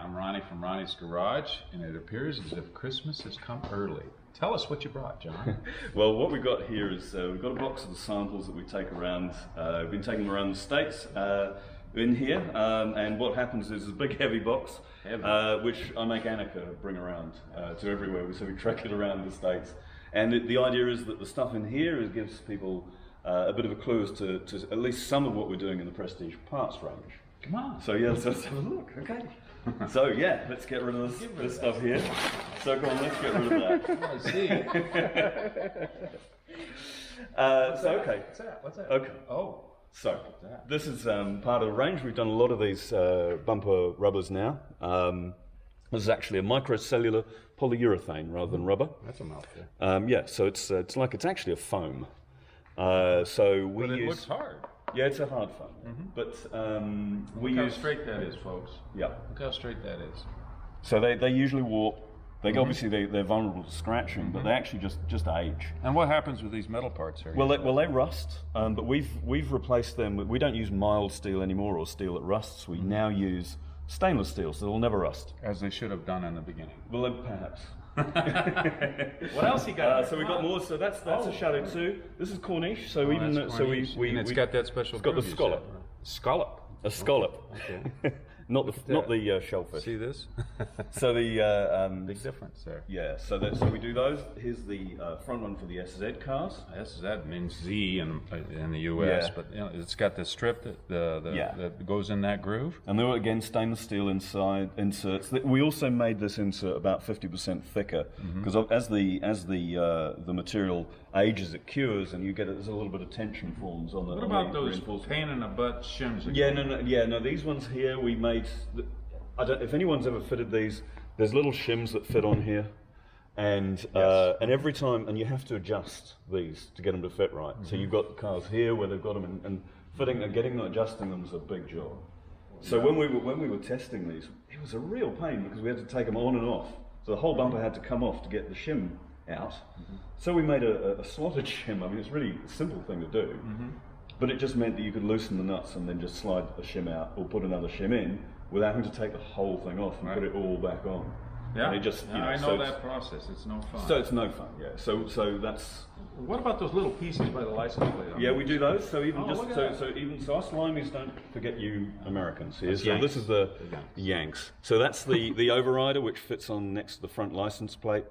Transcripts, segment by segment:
I'm Ronny from Ronny's Garage, and it appears as if Christmas has come early. Tell us what you brought, John. Well, what we've got here is we've got a box of the samples that we take around. We've been taking them around the States in here, and what happens is a big heavy box, which I make Annika bring around to everywhere, so we track it around the States. And the idea is that the stuff in here gives people a bit of a clue as to at least some of what we're doing in the Prestige parts range. Come on. So yeah, let's have a look, okay. So yeah, let's get rid of this stuff here. So go on, let's get rid of that. I see. Okay. What's that? What's that? Okay. Oh. So this is part of the range. We've done a lot of these bumper rubbers now. This is actually a microcellular polyurethane rather than rubber. That's a mouthful. Yeah, so it's actually a foam. So we But it use. looks hard. Yeah, it's a hard foam. But we Look how use. straight that is, folks. Yeah. Look how straight that is. So they usually warp. Obviously they're vulnerable to scratching, but they actually just age. And what happens with these metal parts here? Well, they rust, but we've replaced them. We don't use mild steel anymore or steel that rusts. We now use stainless steel, so they'll never rust. As they should have done in the beginning. Well, perhaps. What else you got? So we got more. So that's a Shadow 2. This is Corniche. So even That's so Corniche. we and it's got that special. It's got the groove you scallop. said. Scallop. A scallop. Okay. not the shellfish. See this? So the Big difference there. yeah. So we do those. Here's the front one for the SZ cars. That means Z in the U.S., Yeah. but you know, it's got the strip that goes in that groove. And there were again stainless steel inside inserts. We also made this insert about 50% thicker because as the material ages, it cures, and there's a little bit of tension forms on the. What about those pain in the butt shims? Yeah, no. These ones here we made. If anyone's ever fitted these, there's little shims that fit on here, and every time, and you have to adjust these to get them to fit right. So you've got the cars here where they've got them, and fitting and getting them, adjusting them is a big job. So when we were testing these, it was a real pain because we had to take them on and off. So the whole bumper had to come off to get the shim out. So we made a slotted shim. I mean, it's really a simple thing to do, but it just meant that you could loosen the nuts and then just slide a shim out or put another shim in without having to take the whole thing off and put it all back on. Yeah, and it just, I know that process. It's no fun. So it's no fun. Yeah. So that's. What about those little pieces by the license plate? Yeah, we do those. So even look at that. so us Limeys don't forget you Americans here. So Yanks. this is the Yanks. So that's the overrider which fits on next to the front license plate.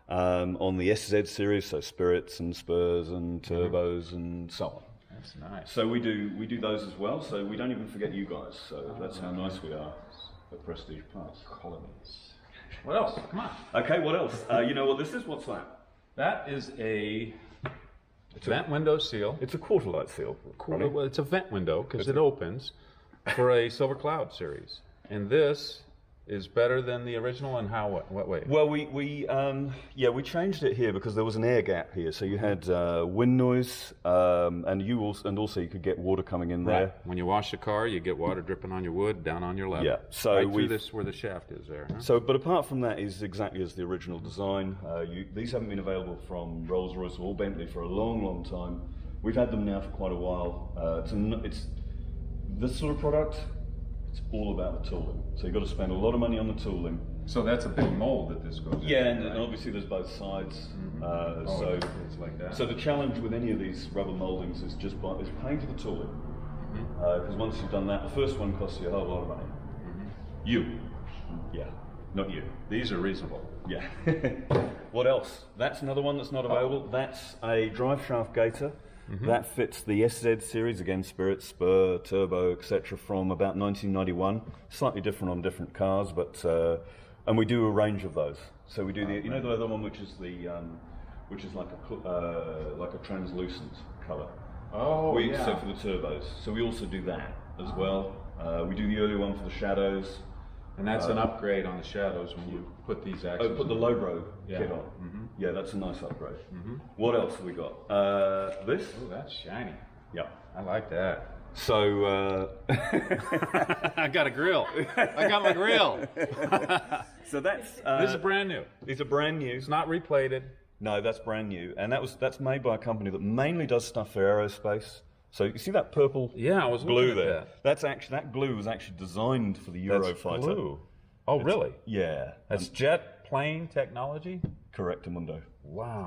On the SZ series, so Spirits and Spurs and Turbos and so on. That's nice. So we do those as well. So we don't even forget you guys. So that's how nice we are at Prestige Parts. Colonies. What else? Come on. Okay, what else? You know what this is? What's that? That is a vent window seal. It's a quarterlight seal. Well, it's a vent window because it opens for a Silver Cloud series. And this is better than the original in what way? Well, we changed it here because there was an air gap here, so you had wind noise, and also you could get water coming in there. Right. When you wash the car, you get water dripping on your wood, down on your leather. Yeah. So right through this where the shaft is there. Huh? So, but apart from that, is exactly as the original design. These haven't been available from Rolls-Royce or Bentley for a long, long time. We've had them now for quite a while. It's this sort of product. It's all about the tooling. So you've got to spend a lot of money on the tooling. So that's a big mold that this goes in. Yeah, and obviously there's both sides. So it's like that. So the challenge with any of these rubber mouldings is paying for the tooling. Because once you've done that, the first one costs you a whole lot of money. Yeah, not you. These are reasonable. Yeah. What else? That's another one that's not available. That's a drive shaft gaiter. That fits the SZ series, again, Spirit, Spur, Turbo, etc. from about 1991. Slightly different on different cars, but and we do a range of those. So we do the other one, which is like a translucent color. Oh, yeah. So for the turbos. So we also do that as well. We do the early one for the shadows. And that's an upgrade on the shadows when you put these axles. Oh, put the Lowbro kit on. Yeah, that's a nice upgrade. What else have we got? This? Oh, that's shiny. Yeah. I like that. So, I got a grill. I got my grill. so that's... this is brand new. These are brand new. It's not replated. No, that's brand new. And that's made by a company that mainly does stuff for aerospace. So you see that purple I was glue looking at there? That glue was actually designed for the Eurofighter. Glue. Oh, really? Yeah. That's jet plane technology? Correctamundo. Wow.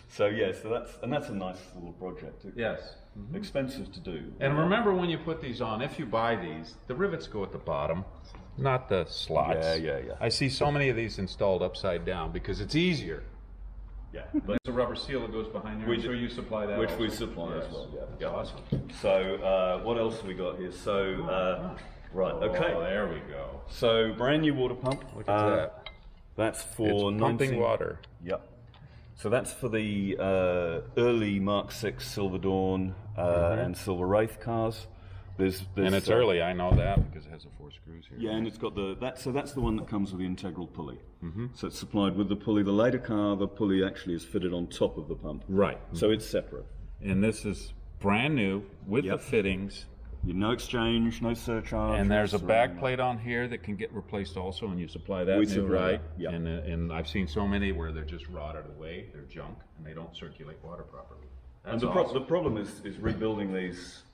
So yeah, that's a nice little project. Yes. Expensive to do. And remember when you put these on, if you buy these, the rivets go at the bottom, not the slots. Yeah. I see so many of these installed upside down because it's easier. Yeah. There's a rubber seal that goes behind here. I'm sure you supply that. Which also. we supply as well. Yeah. Awesome. So what else have we got here? So right. Okay. Oh, there we go. So brand new water pump. Look at that. That's for It's pumping water. Yep. So that's for the early Mark VI Silver Dawn and Silver Wraith cars. There's And it's early, I know that, because it has the 4 screws here. Yeah, and it's got so that's the one that comes with the integral pulley. So it's supplied with the pulley. The later car, the pulley actually is fitted on top of the pump. Right. So it's separate. And this is brand new with the fittings. No exchange, no surcharge. And there's a back plate on here that can get replaced also, and you supply that new, right? Yeah. And I've seen so many where they're just rotted away, they're junk, and they don't circulate water properly. That's And the problem is rebuilding these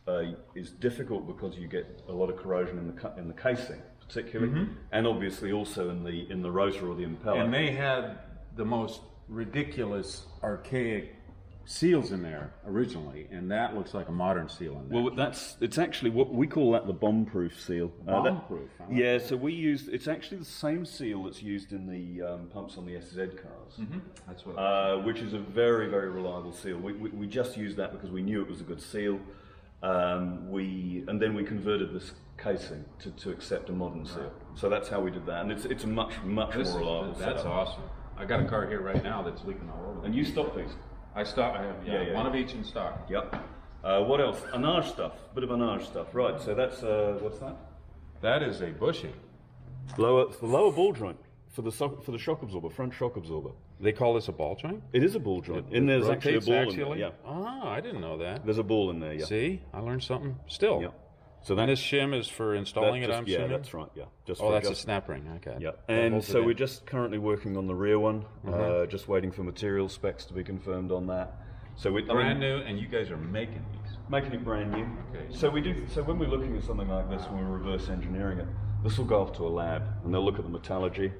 is difficult because you get a lot of corrosion in the casing, particularly, and obviously also in the rotor or the impeller. And they had the most ridiculous, archaic seals in there originally, and that looks like a modern seal in there. Well, it's actually what we call that the bomb-proof seal. Bomb-proof? Yeah, so it's actually the same seal that's used in the pumps on the SZ cars. That's what which is a very, very reliable seal. We just used that because we knew it was a good seal. And then we converted this casing to accept a modern seal. So that's how we did that, and it's a much more reliable. That's awesome. I got a car here right now that's leaking all over. And you stock these? I have one of each in stock. Yep. What else? Anage stuff. Bit of anage stuff. Right. So that's what's that? That is a bushing. The lower ball joint for the shock absorber, front shock absorber. They call this a ball joint? It is a ball joint. And there's actually a ball in there. Yeah. Ah, I didn't know that. There's a ball in there. Yeah. See, I learned something. Still. Yeah. So and this shim is for installing it, I'm assuming? Yeah, that's right, yeah. That's a snap ring, okay. Yeah, and so we're just currently working on the rear one, just waiting for material specs to be confirmed on that. So we're brand new, and you guys are making these? Making it brand new. Okay. So when we're looking at something like this, when we're reverse engineering it, this will go off to a lab, and they'll look at the metallurgy,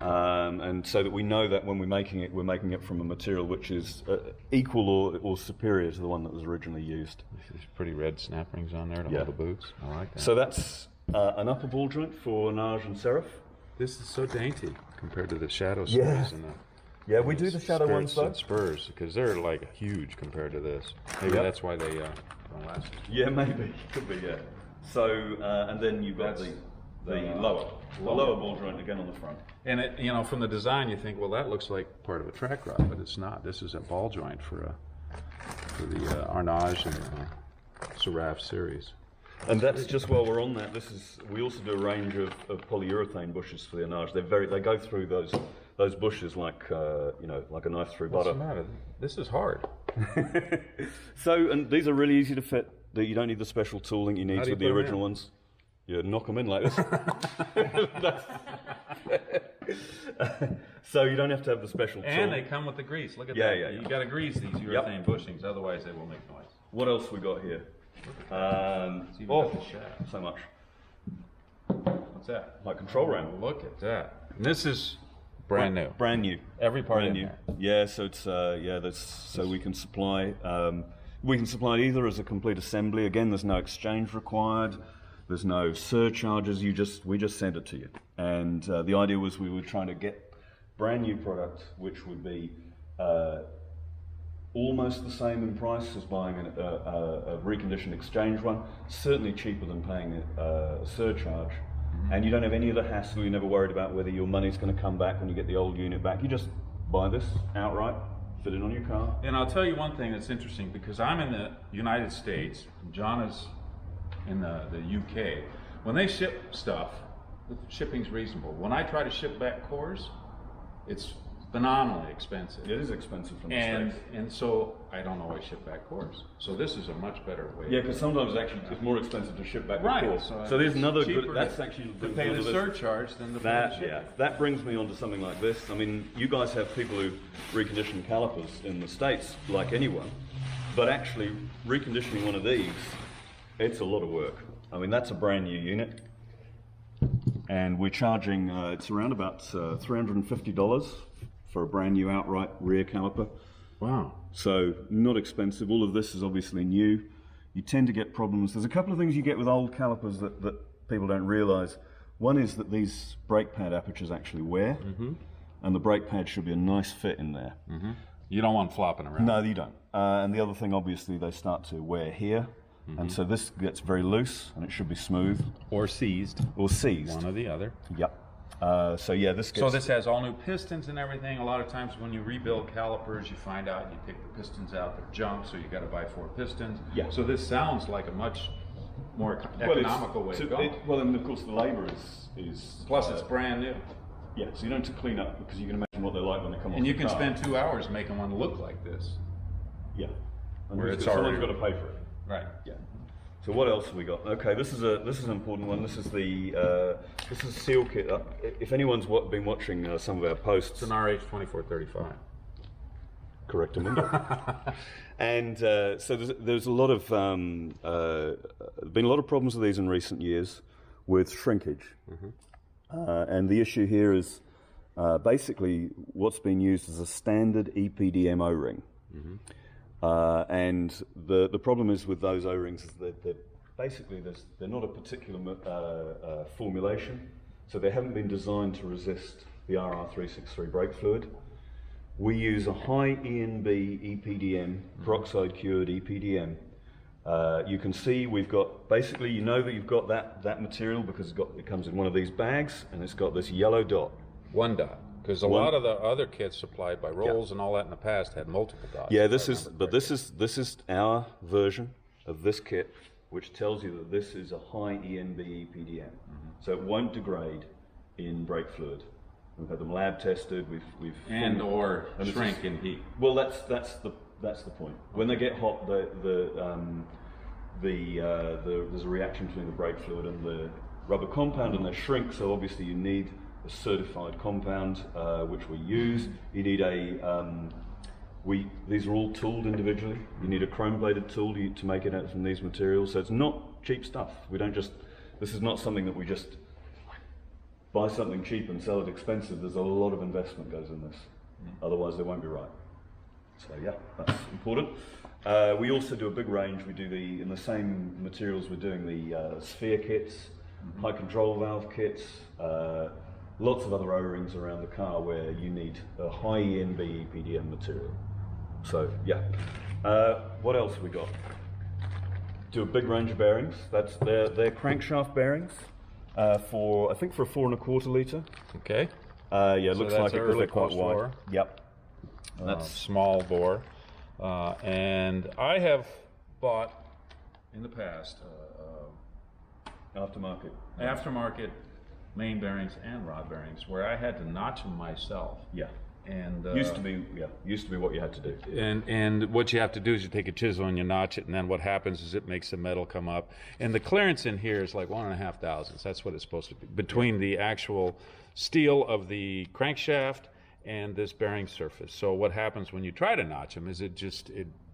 and so that we know that when we're making it from a material which is equal or superior to the one that was originally used. There's pretty red snap rings on there to hold the boots. I like that. So that's an upper ball joint for Nage and Seraph. This is so dainty compared to the Shadow series and the Yeah, we do the Shadow ones though. And Spurs, because they're like huge compared to this. Maybe that's why they don't last. Yeah, maybe. Could be, yeah. So, and then you've got the lower ball joint again on the front. And it, from the design, you think, well, that looks like part of a track rod, but it's not. This is a ball joint for the Arnage and Seraph series. And that's just while we're on that. We also do a range of polyurethane bushes for the Arnage. They go through those bushes like like a knife through butter. What's the matter? This is hard. So, and these are really easy to fit. You don't need the special tooling you need with the original ones. You knock them in like this. So you don't have to have the special tool. And they come with the grease. Look at that. Yeah. You got to grease these urethane bushings, otherwise they will make noise. What else we got here? So much. What's that? Like control ram. Look at that. And this is brand new. Brand new. Every part brand in new. there. Yeah, so it's so we can supply it either as a complete assembly. Again, there's no exchange required. There's no surcharges. We just send it to you. And the idea was we were trying to get brand new product, which would be almost the same in price as buying a reconditioned exchange one. Certainly cheaper than paying a surcharge. And you don't have any of the hassle. You're never worried about whether your money's going to come back when you get the old unit back. You just buy this outright, fit it on your car. And I'll tell you one thing that's interesting, because I'm in the United States, John is in the UK. When they ship stuff, the shipping's reasonable. When I try to ship back cores, it's phenomenally expensive. It is expensive from the States. And so I don't always ship back cores. So this is a much better way. Yeah, because sometimes it's more expensive to ship back right. the core. So there's another good. That's actually to pay the surcharge than the shipping. Yeah, that brings me on to something like this. I mean, you guys have people who recondition calipers in the States, like anyone, but actually reconditioning one of these, it's a lot of work. I mean, that's a brand new unit. and we're charging, it's around about $350 for a brand new outright rear caliper. Wow. So not expensive. All of this is obviously new. You tend to get problems. There's a couple of things you get with old calipers that people don't realize. One is that these brake pad apertures actually wear, and the brake pad should be a nice fit in there. You don't want flopping around. No, you don't. And the other thing, obviously, they start to wear here, and so this gets very loose, and it should be smooth. Or seized. Or seized. One or the other. Yep. So yeah, this gets... So this has all new pistons and everything. A lot of times when you rebuild calipers, you find out you take the pistons out, they're junk, so you got to buy 4 pistons. Yeah. So this sounds like a much more economical way to go. Well, and of course the labour is Plus it's brand new. Yeah, so you don't have to clean up, because you can imagine what they're like when they come off And you the can car. spend 2 hours making one look like this. Yeah. And Where it's someone's already... got to pay for it. Right. Yeah. So what else have we got? Okay, this is an important one. This is the seal kit. If anyone's been watching some of our posts, It's an RH2435. correct them. And so there's a lot of been a lot of problems with these in recent years with shrinkage. And the issue here is basically what's been used as a standard EPDM O-ring. And the problem is with those O-rings is that they're not a particular formulation, so they haven't been designed to resist the RR363 brake fluid. We use a high ENB EPDM, peroxide cured EPDM. You can see we've got, basically you know that you've got that material because it comes in one of these bags, and it's got this yellow dot. One dot. Because a lot of the other kits supplied by Rolls and all that in the past had multiple dots. Yeah, this is our version of this kit, which tells you that this is a high ENB EPDM, so it won't degrade in brake fluid. We've had them lab tested. We've or shrink in heat. Well, that's the point. When they get hot, there's a reaction between the brake fluid and the rubber compound, and they shrink. So obviously you need a certified compound, which we use. You need these are all tooled individually. You need a chrome-bladed tool to make it out from these materials. So it's not cheap stuff. This is not something that we just buy something cheap and sell it expensive. There's a lot of investment goes in this. Otherwise they won't be right. So yeah, that's important. We also do a big range. We do in the same materials, we're doing the sphere kits, high control valve kits, lots of other O-rings around the car where you need a high ENB EPDM material. So yeah. What else have we got? Do a big range of bearings. They're crankshaft bearings for, I think, for a 4 1/4 litre. Okay. Yeah, it looks like it because they're quite wide. Bore. Yep. That's small bore. And I have bought in the past aftermarket main bearings and rod bearings where I had to notch them myself. Yeah. And used to be what you had to do. And what you have to do is you take a chisel and you notch it, and then what happens is it makes the metal come up. And the clearance in here is like 1.5 thousandths. That's what it's supposed to be between the actual steel of the crankshaft and this bearing surface. So what happens when you try to notch them is it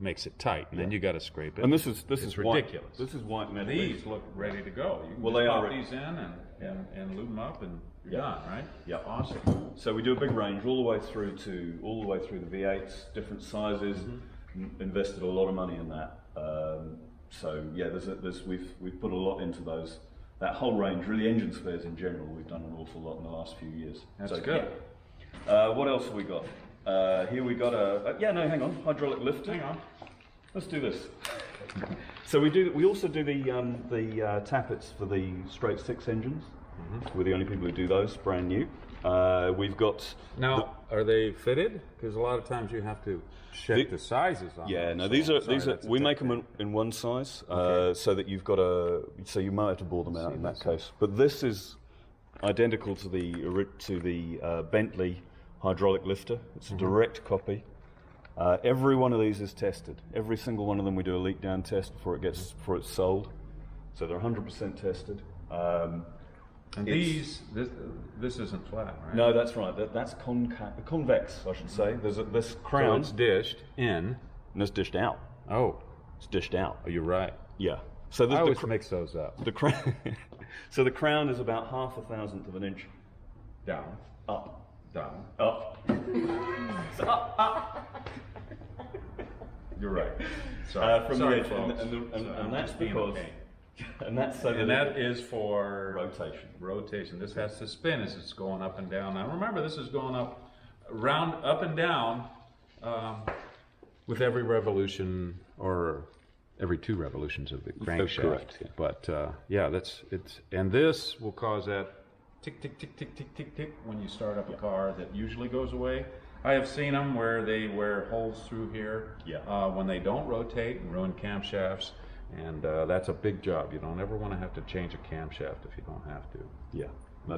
makes it tight, and then you got to scrape it. And this is ridiculous. White. This is white metal. These look ready to go. You can pop these in and lube them up, and you're done, right? Yeah, awesome. So we do a big range all the way through the V8s, different sizes. Invested a lot of money in that. So yeah, we've put a lot into those. That whole range, really, engine spares in general, we've done an awful lot in the last few years. That's good. Yeah. What else have we got? Here we got hang on, hydraulic lifter. Hang on. Let's do this. So we also do the tappets for the straight 6 engines. We're the only people who do those, brand new. We've got... Now, are they fitted? Because a lot of times you have to check the sizes on them. Yeah, no, these are we make them in one size, so that you've got so you might have to bore them out in that case. But this is identical to the Bentley hydraulic lifter. It's a direct copy. Every one of these is tested. Every single one of them we do a leak down test before it's sold. So they're 100% tested. And this isn't flat, right? No, that's right. That's convex, I should say. There's this crown. So it's dished in. And it's dished out. Oh. It's dished out. Oh, you're right. Yeah. So I always mix those up. The crown. So the crown is about 1/2 of an inch Down, up. down. Up. So up. You're right. Sorry, From sorry, the edge, folks. and that's just being because, a pain. and that's so And that is for rotation. rotation. This has to spin as it's going up and down. Now remember, this is going up and down with every revolution or every 2 revolutions of the crankshaft. Correct. Yeah. But yeah, and this will cause that tick, tick, tick, tick, tick, tick, tick when you start up a car that usually goes away. I have seen them where they wear holes through here when they don't rotate and ruin camshafts. And that's a big job. You don't ever want to have to change a camshaft if you don't have to. Yeah.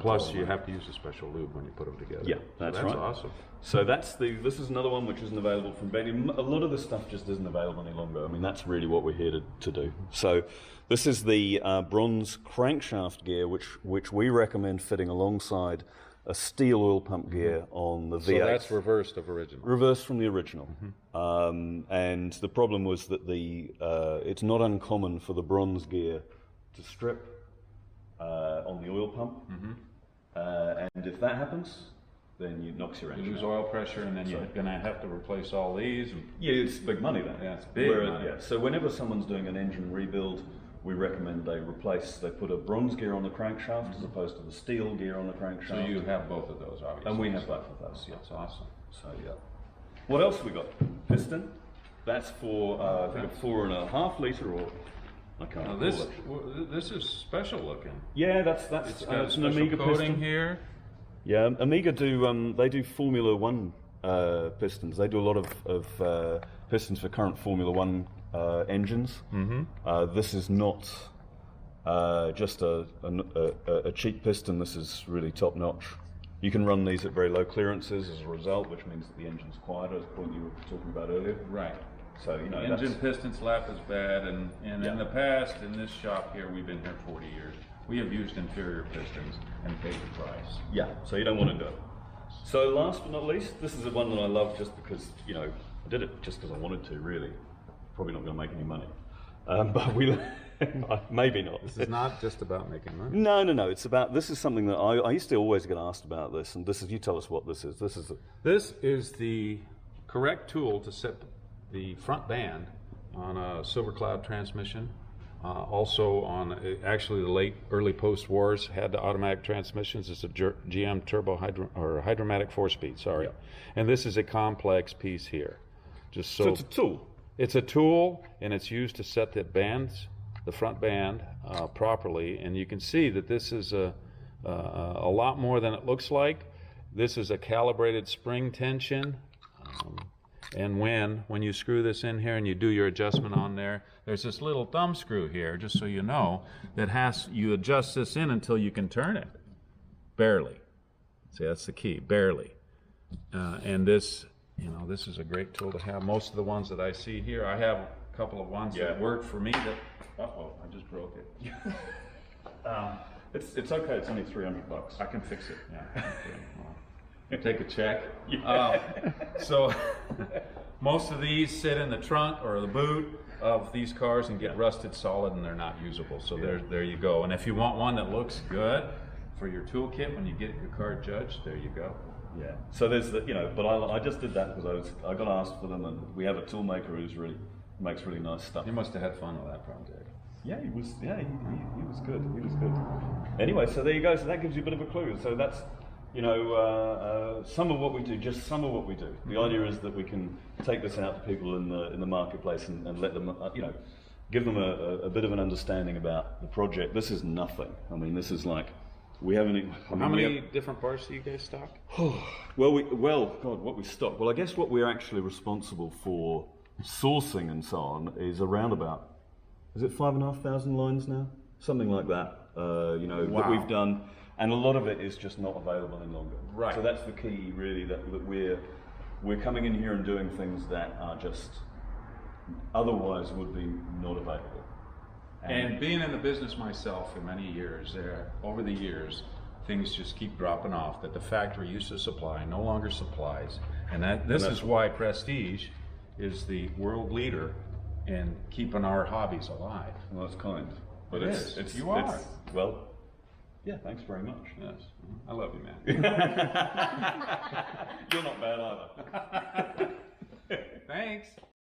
Plus, you have to use a special lube when you put them together. Yeah, that's right. Awesome. So this is another one which isn't available from Bentley. A lot of the stuff just isn't available any longer. I mean, that's really what we're here to do. So this is the bronze crankshaft gear, which we recommend fitting alongside a steel oil pump gear on the V8. So that's reversed of original. Reversed from the original. And the problem was that it's not uncommon for the bronze gear to strip on the oil pump. And if that happens, then it knocks your engine You lose out. oil pressure, and then you're going to have to replace all these. And Yeah, it's big money then. Yeah, it's big money. Yeah. So whenever someone's doing an engine rebuild, we recommend they put a bronze gear on the crankshaft as opposed to the steel gear on the crankshaft. So you have both of those, obviously. And we have both of those, yeah. That's awesome. So yeah. What else we got? Piston. That's for I think a 4.5 litre or I can't Now recall this is special looking. Yeah, that's It's got a it's an special Amiga coating piston. here. Yeah, Amiga they do Formula One pistons. They do a lot of pistons for current Formula One engines. This is not just a cheap piston. This is really top notch. You can run these at very low clearances as a result, which means that the engine's quieter, as the point you were talking about earlier. Right. So Engine piston slap is bad, and in the past, in this shop here, we've been here 40 years. We have used inferior pistons and paid the price. Yeah, so you don't want to do it. So last but not least, this is the one that I love just because, I did it just because I wanted to, really. Probably not going to make any money. But we, maybe not. This is not just about making money. No. This is something that I used to always get asked about this, and you tell us what this is. This is the correct tool to set the front band on a Silver Cloud transmission. Also on, actually the early post-wars had the automatic transmissions. It's a GM turbo hydromatic 4-speed, sorry. Yep. And this is a complex piece here. So it's a tool. It's a tool, and it's used to set the front band properly. And you can see that this is a lot more than it looks like. This is a calibrated spring tension. And when you screw this in here and you do your adjustment on there, there's this little thumb screw here, just so you know, you adjust this in until you can turn it. Barely. See, that's the key, barely. And this, this is a great tool to have. Most of the ones that I see here, I have a couple of ones that work for me that, I just broke it. It's okay, it's only $300. I can fix it, yeah. Okay. Take a check. So most of these sit in the trunk or the boot of these cars and get rusted solid, and they're not usable. So there you go. And if you want one that looks good for your toolkit when you get your car judged, there you go. Yeah. So there's but I just did that because I got asked for them, and we have a tool maker who's makes really nice stuff. You must have had fun with that project. Yeah, he was. Yeah, he was good. He was good. Anyway, so there you go. So that gives you a bit of a clue. So that's some of what we do. Just some of what we do. The idea is that we can take this out to people in the marketplace and let them, give them a bit of an understanding about the project. This is nothing. I mean, this is like we haven't. How many different parts do you guys stock? What we stock. Well, I guess what we're actually responsible for sourcing and so on is around about. Is it 5,500 lines now? Something like that. That we've done. And a lot of it is just not available any longer. Right. So that's the key, really, that we're coming in here and doing things that are just otherwise would be not available. And being in the business myself for many years, over the years, things just keep dropping off that the factory used to supply no longer supplies. And this is why Prestige is the world leader and keeping our hobbies alive. Well, that's kind. But It is. You are. Well, yeah, thanks very much. Yes. I love you, man. You're not bad either.